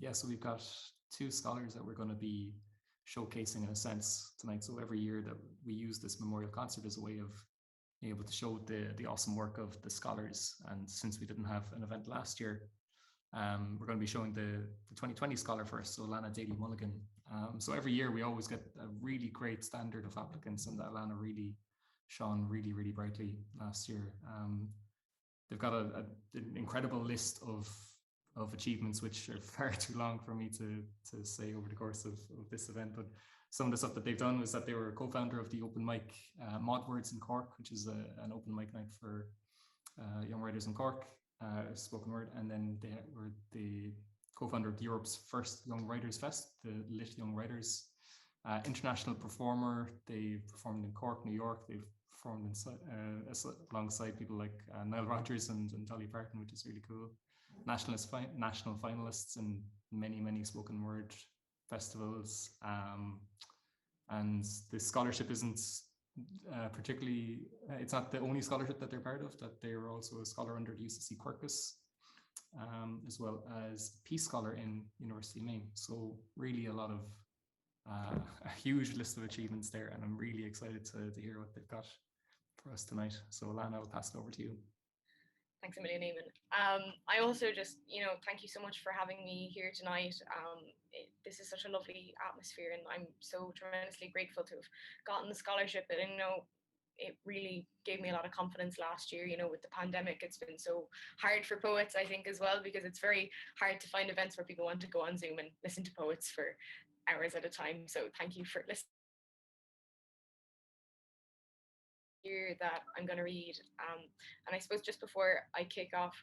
Yeah, so we've got two scholars that we're going to be showcasing in a sense tonight. So every year that we use this memorial concert as a way of being able to show the awesome work of the scholars. And since we didn't have an event last year, we're going to be showing the 2020 scholar first, so Alana Daly Mulligan. So every year we always get a really great standard of applicants, and Alana really shone really brightly last year. They've got an incredible list of achievements, which are far too long for me to say over the course of this event. But some of the stuff that they've done was that they were co-founder of the open mic Mod Words in Cork, which is an open mic night for young writers in Cork, spoken word, and then they were the co-founder of Europe's first Young Writers Fest, the Lit Young Writers. International performer. They performed in Cork, New York. They've performed alongside people like Nile Rodgers and Dolly Parton, which is really cool. National finalists in many spoken word festivals. And the scholarship isn't particularly, it's not the only scholarship that they're part of, that they're also a scholar under the UCC Quercus, as well as Peace Scholar in University of Maine. So really a lot of a huge list of achievements there, and I'm really excited to hear what they've got for us tonight. So Alana, I'll pass it over to you. Thanks a million, Eamon. I also just, thank you so much for having me here tonight. This is such a lovely atmosphere, and I'm so tremendously grateful to have gotten the scholarship. And it really gave me a lot of confidence last year. With the pandemic, it's been so hard for poets, I think, as well, because it's very hard to find events where people want to go on Zoom and listen to poets for hours at a time. So thank you for listening. Here that I'm going to read, and I suppose just before I kick off,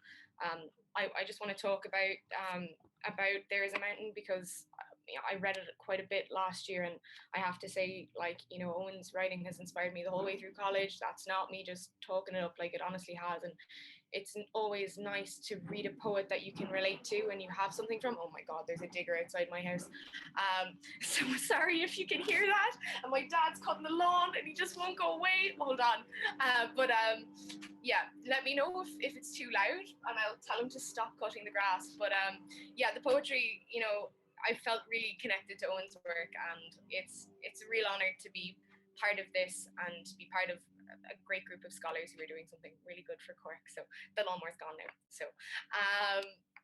I just want to talk about There Is a Mountain, because I read it quite a bit last year, and I have to say, Eoin's writing has inspired me the whole way through college. That's not me just talking it up, like, it honestly has. And it's always nice to read a poet that you can relate to and you have something from. Oh my God, there's a digger outside my house. So sorry if you can hear that. And my dad's cutting the lawn and he just won't go away. Hold on. Yeah, let me know if it's too loud and I'll tell him to stop cutting the grass. But yeah, the poetry, I felt really connected to Eoin's work, and it's a real honor to be part of this and to be part of a great group of scholars who are doing something really good for Cork. So the lawnmower's gone now. So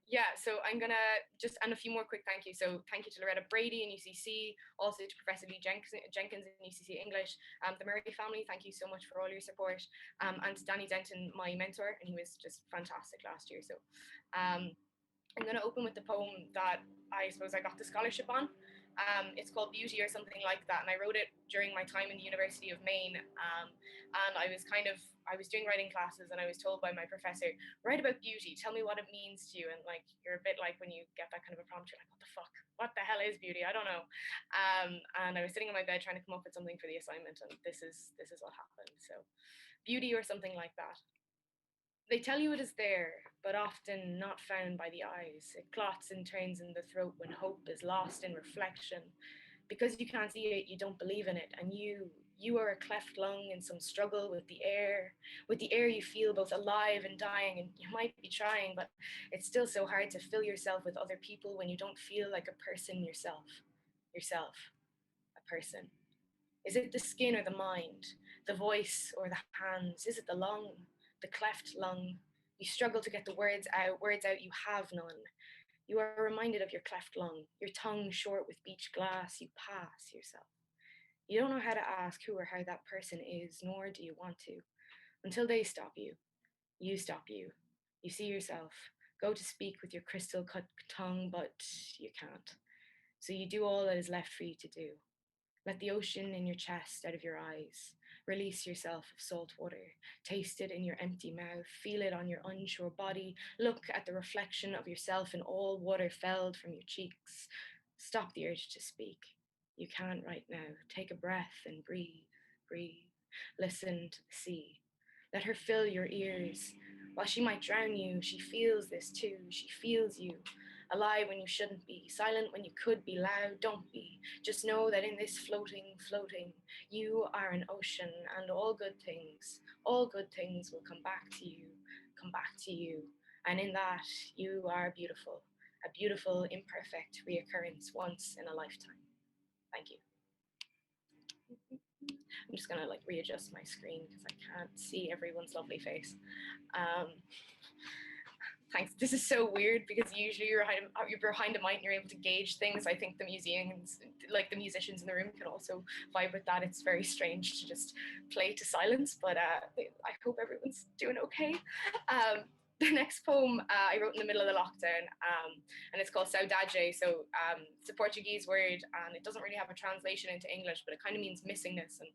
yeah, so I'm gonna just, and a few more quick thank you. So thank you to Loretta Brady in UCC, also to Professor Lee Jenkins in UCC English, the Murray family, thank you so much for all your support, and to Danny Denton, my mentor, and he was just fantastic last year. So I'm going to open with the poem that I suppose I got the scholarship on. It's called Beauty or something like that, and I wrote it during my time in the University of Maine. And I was doing writing classes, and I was told by my professor, write about beauty, tell me what it means to you. And like, you're a bit like when you get that kind of a prompt, you're like, what the fuck, what the hell is beauty? I don't know. And I was sitting on my bed trying to come up with something for the assignment, and this is what happened. So beauty or something like that. They tell you it is there, but often not found by the eyes. It clots and turns in the throat when hope is lost in reflection. Because you can't see it, you don't believe in it. And you are a cleft lung in some struggle with the air. With the air you feel both alive and dying, and you might be trying, but it's still so hard to fill yourself with other people when you don't feel like a person yourself. Yourself, a person. Is it the skin or the mind? The voice or the hands? Is it the lung? The cleft lung? You struggle to get the words out, you have none. You are reminded of your cleft lung, your tongue short with beach glass, you pass yourself. You don't know how to ask who or how that person is, nor do you want to, until they stop you. You stop you. You see yourself, go to speak with your crystal cut tongue, but you can't. So you do all that is left for you to do. Let the ocean in your chest out of your eyes. Release yourself of salt water. Taste it in your empty mouth. Feel it on your unsure body. Look at the reflection of yourself in all water felled from your cheeks. Stop the urge to speak. You can right now. Take a breath and breathe, breathe. Listen to the sea. Let her fill your ears. While she might drown you, she feels this too. She feels you. Alive when you shouldn't be, silent when you could be, loud, don't be. Just know that in this floating, you are an ocean, and all good things will come back to you. And in that, you are beautiful, a beautiful, imperfect reoccurrence once in a lifetime. Thank you. I'm just gonna like readjust my screen because I can't see everyone's lovely face. Thanks. This is so weird because usually you're behind a mic and you're able to gauge things. I think the museums, like the musicians in the room, can also vibe with that. It's very strange to just play to silence, but I hope everyone's doing okay. The next poem I wrote in the middle of the lockdown, and it's called Saudade. So it's a Portuguese word, and it doesn't really have a translation into English, but it kind of means missingness. And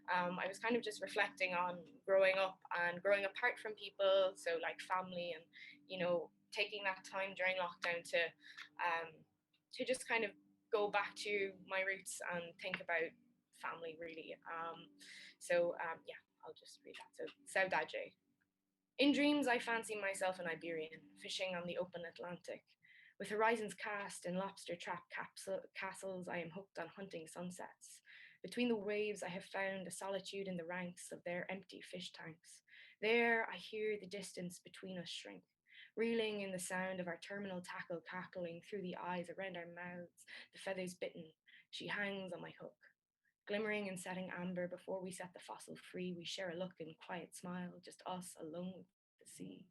I was kind of just reflecting on growing up and growing apart from people, so like family, and taking that time during lockdown to just kind of go back to my roots and think about family, really. Yeah, I'll just read that. So Saudade. In dreams, I fancy myself an Iberian, fishing on the open Atlantic. With horizons cast in lobster-trap castles, I am hooked on hunting sunsets. Between the waves, I have found a solitude in the ranks of their empty fish tanks. There, I hear the distance between us shrink, reeling in the sound of our terminal tackle cackling through the eyes around our mouths, the feathers bitten. She hangs on my hook. Glimmering and setting amber before we set the fossil free, we share a look and quiet smile, just us alone with the sea.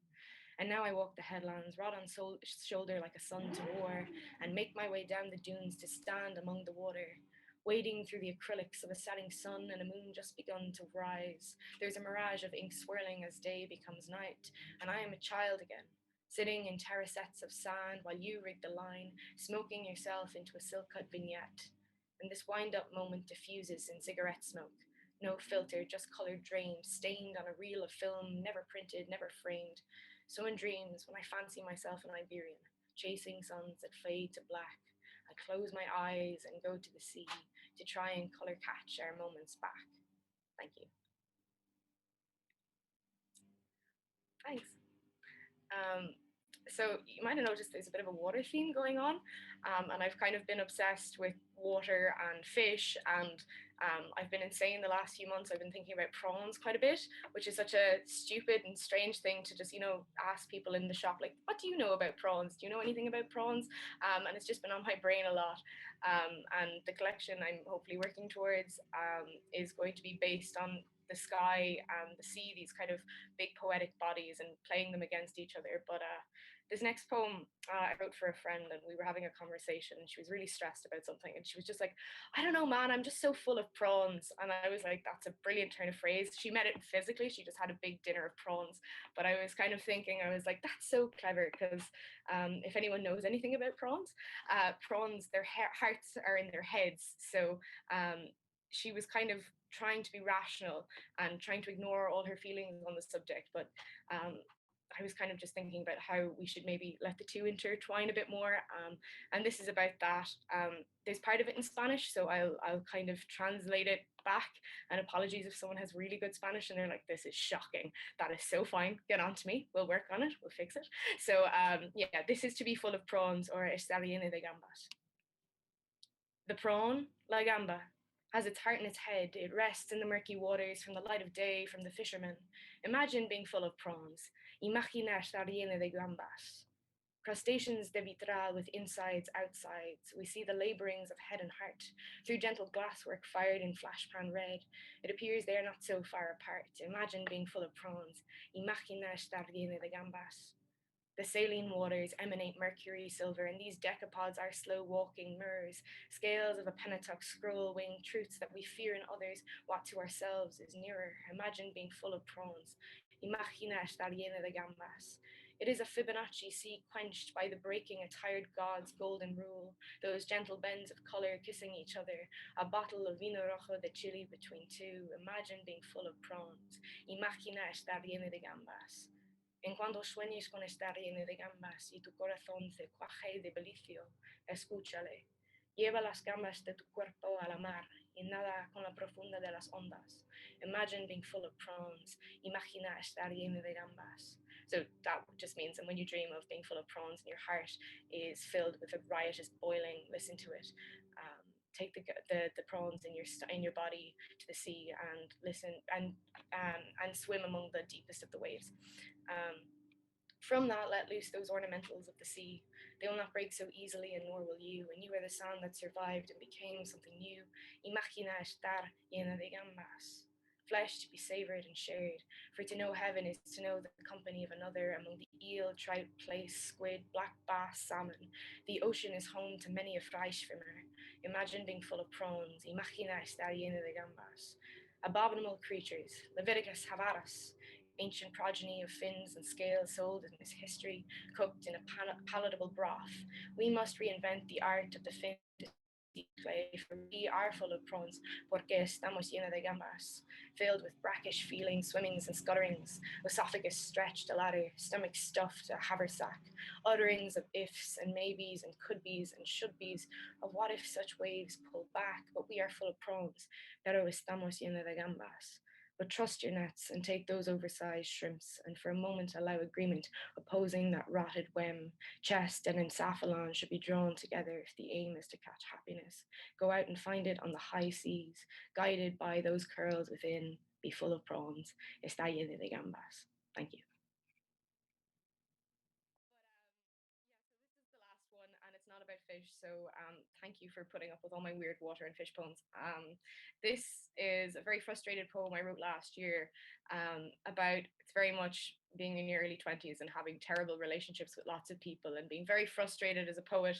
And now I walk the headlands, rod on shoulder like a son to war, and make my way down the dunes to stand among the water, wading through the acrylics of a setting sun and a moon just begun to rise. There's a mirage of ink swirling as day becomes night, and I am a child again, sitting in terracettes of sand while you rig the line, smoking yourself into a silk-cut vignette. And this wind-up moment diffuses in cigarette smoke. No filter, just color drained, stained on a reel of film, never printed, never framed. So in dreams, when I fancy myself an Iberian, chasing suns that fade to black, I close my eyes and go to the sea to try and color catch our moments back. Thank you. Thanks. So you might have noticed there's a bit of a water theme going on, and I've kind of been obsessed with water and fish, and I've been insane the last few months. I've been thinking about prawns quite a bit, which is such a stupid and strange thing to just, ask people in the shop, like, what do you know about prawns? Do you know anything about prawns? And it's just been on my brain a lot. And the collection I'm hopefully working towards is going to be based on the sky and the sea, these kind of big poetic bodies, and playing them against each other. But this next poem I wrote for a friend, and we were having a conversation, and she was really stressed about something, and she was just like, I don't know, man, I'm just so full of prawns. And I was like, that's a brilliant turn of phrase. She met it physically, she just had a big dinner of prawns. But I was kind of thinking, I was like, that's so clever, because if anyone knows anything about prawns, their hearts are in their heads. So she was kind of trying to be rational and trying to ignore all her feelings on the subject. But I was kind of just thinking about how we should maybe let the two intertwine a bit more. And this is about that. There's part of it in Spanish, so I'll kind of translate it back. And apologies if someone has really good Spanish and they're like, this is shocking. That is so fine. Get on to me. We'll work on it. We'll fix it. So yeah, this is to be full of prawns, or Estar Llena de Gambas. The prawn, la gamba, has its heart in its head. It rests in the murky waters from the light of day, from the fishermen. Imagine being full of prawns. Imagina estar llena de gambas. Crustaceans de vitral with insides, outsides. We see the labourings of head and heart. Through gentle glasswork fired in flashpan red, it appears they are not so far apart. Imagine being full of prawns. Imagina estar llena de gambas. The saline waters emanate mercury silver, and these decapods are slow-walking mirrors, scales of a pentateuch scroll-winged truths that we fear in others, what to ourselves is nearer. Imagine being full of prawns. Imagina estar llena de gambas. It is a Fibonacci sea quenched by the breaking a tired god's golden rule, those gentle bends of colour kissing each other, a bottle of vino rojo de Chile between two. Imagine being full of prawns. Imagina estar llena de gambas. En cuando sueñes con estar lleno de gambas y tu corazón se cuaje de delicio, escúchale. Lleva las gambas de tu cuerpo a la mar y nada con la profunda de las ondas. Imagine being full of prawns. Imagina estar lleno de gambas. So that just means that when you dream of being full of prawns and your heart is filled with a riotous boiling, listen to it. Take the prawns in your body to the sea and listen and swim among the deepest of the waves. From that let loose those ornamentals of the sea. They will not break so easily, and nor will you. And you are the sound that survived and became something new. Imagina estar llena de gambas. Flesh to be savoured and shared. For to know heaven is to know the company of another among the eel, trout, plaice, squid, black bass, salmon. The ocean is home to many a freischwimmer. Imagine being full of prawns. Imagina estar llena de gambas. Abominable creatures. Leviticus Havaras, ancient progeny of fins and scales sold in this history, cooked in a palatable broth. We must reinvent the art of the fin clay, for we are full of prawns, porque estamos llena de gambas, filled with brackish feelings, swimmings and scutterings, esophagus stretched a ladder, stomach stuffed a haversack, utterings of ifs and maybes and could be's and should be's, of what if such waves pull back, but we are full of prawns, pero estamos llena de gambas. But trust your nets and take those oversized shrimps, and for a moment allow agreement opposing that rotted whim. Chest and encephalon should be drawn together if the aim is to catch happiness. Go out and find it on the high seas, guided by those curls within. Be full of prawns. Está llena de gambas. Thank you. This is the last one, and it's not about fish, so thank you for putting up with all my weird water and fish poems. This is a very frustrated poem I wrote last year about, it's very much being in your early 20s and having terrible relationships with lots of people and being very frustrated as a poet,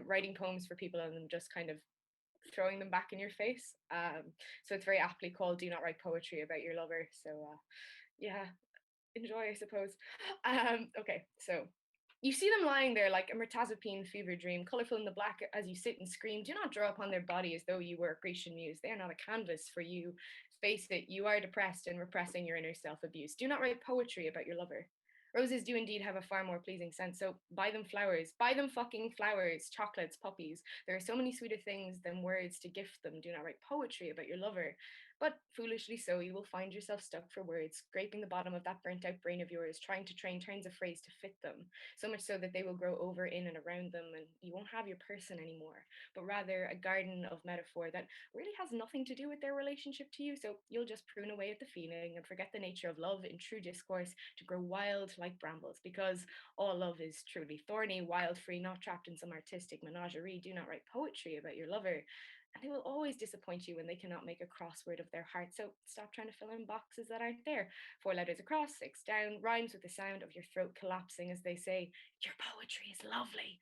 writing poems for people and then just kind of throwing them back in your face. So it's very aptly called Do Not Write Poetry About Your Lover. So yeah, enjoy, I suppose. Okay, so you see them lying there like a mirtazapine fever dream, colourful in the black as you sit and scream. Do not draw upon their body as though you were a Grecian muse. They are not a canvas for you. Face it, you are depressed and repressing your inner self-abuse. Do not write poetry about your lover. Roses do indeed have a far more pleasing scent, so buy them flowers. Buy them fucking flowers, chocolates, puppies. There are so many sweeter things than words to gift them. Do not write poetry about your lover. But foolishly so, you will find yourself stuck for words, scraping the bottom of that burnt out brain of yours, trying to train turns of phrase to fit them, so much so that they will grow over, in, and around them, and you won't have your person anymore, but rather a garden of metaphor that really has nothing to do with their relationship to you. So you'll just prune away at the feeling and forget the nature of love in true discourse to grow wild like brambles, because all love is truly thorny, wild, free, not trapped in some artistic menagerie. Do not write poetry about your lover. And they will always disappoint you when they cannot make a crossword of their heart. So stop trying to fill in boxes that aren't there. 4 letters across, 6 down, rhymes with the sound of your throat collapsing as they say, your poetry is lovely.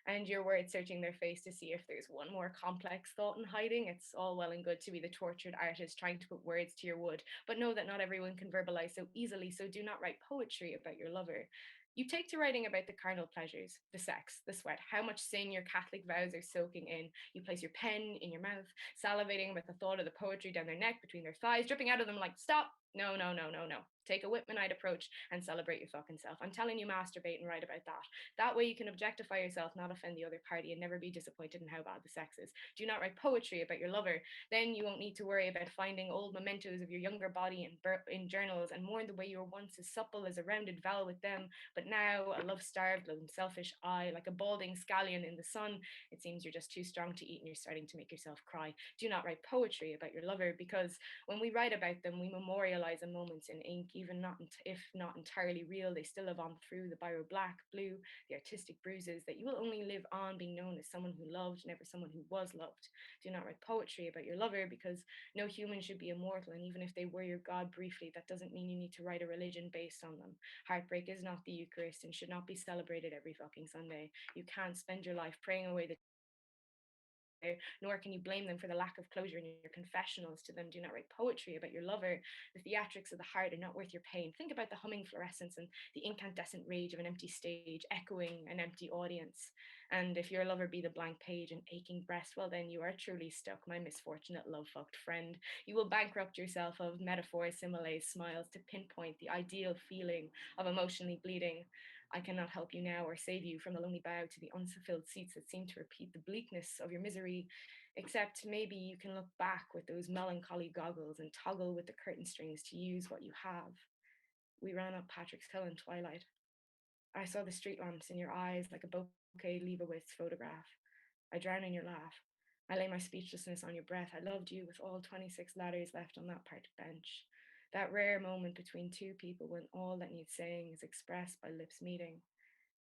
And your words searching their face to see if there's one more complex thought in hiding. It's all well and good to be the tortured artist trying to put words to your wood, but know that not everyone can verbalize so easily, so do not write poetry about your lover. You take to writing about the carnal pleasures, the sex, the sweat, how much sin your Catholic vows are soaking in. You place your pen in your mouth, salivating with the thought of the poetry down their neck, between their thighs, dripping out of them like, stop, no, no, no, no, no. Take a Whitmanite approach and celebrate your fucking self. I'm telling you, masturbate and write about that. That way you can objectify yourself, not offend the other party, and never be disappointed in how bad the sex is. Do not write poetry about your lover. Then you won't need to worry about finding old mementos of your younger body in journals and mourn the way you were once as supple as a rounded vowel with them, but now a love-starved, selfish eye, like a balding scallion in the sun. It seems you're just too strong to eat and you're starting to make yourself cry. Do not write poetry about your lover, because when we write about them, we memorialize a moments in ink, even if not entirely real. They still live on through the biro black, blue, the artistic bruises that you will only live on being known as someone who loved, never someone who was loved. Do not write poetry about your lover, because no human should be immortal, and even if they were your god briefly, that doesn't mean you need to write a religion based on them. Heartbreak is not the Eucharist and should not be celebrated every fucking Sunday. You can't spend your life praying away the nor can you blame them for the lack of closure in your confessionals to them. Do not write poetry about your lover. The theatrics of the heart are not worth your pain. Think about the humming fluorescence and the incandescent rage of an empty stage, echoing an empty audience. And if your lover be the blank page and aching breast, well then you are truly stuck, my misfortunate love-fucked friend. You will bankrupt yourself of metaphors, similes, smiles to pinpoint the ideal feeling of emotionally bleeding. I cannot help you now or save you from the lonely bow to the unfulfilled seats that seem to repeat the bleakness of your misery, except maybe you can look back with those melancholy goggles and toggle with the curtain strings to use what you have. We ran up Patrick's Hill in twilight. I saw the street lamps in your eyes like a bouquet Leibowitz photograph. I drown in your laugh. I lay my speechlessness on your breath. I loved you with all 26 ladders left on that park bench. that rare moment between two people when all that needs saying is expressed by lips meeting.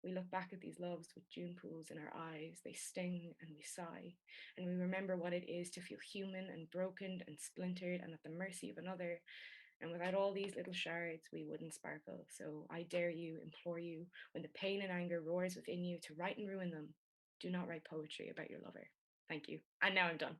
We look back at these loves with June pools in our eyes. They sting and we sigh, and we remember what it is to feel human and broken and splintered and at the mercy of another. And without all these little shards, we wouldn't sparkle. So I dare you, implore you, when the pain and anger roars within you, to write and ruin them. Do not write poetry about your lover. Thank you. And now I'm done.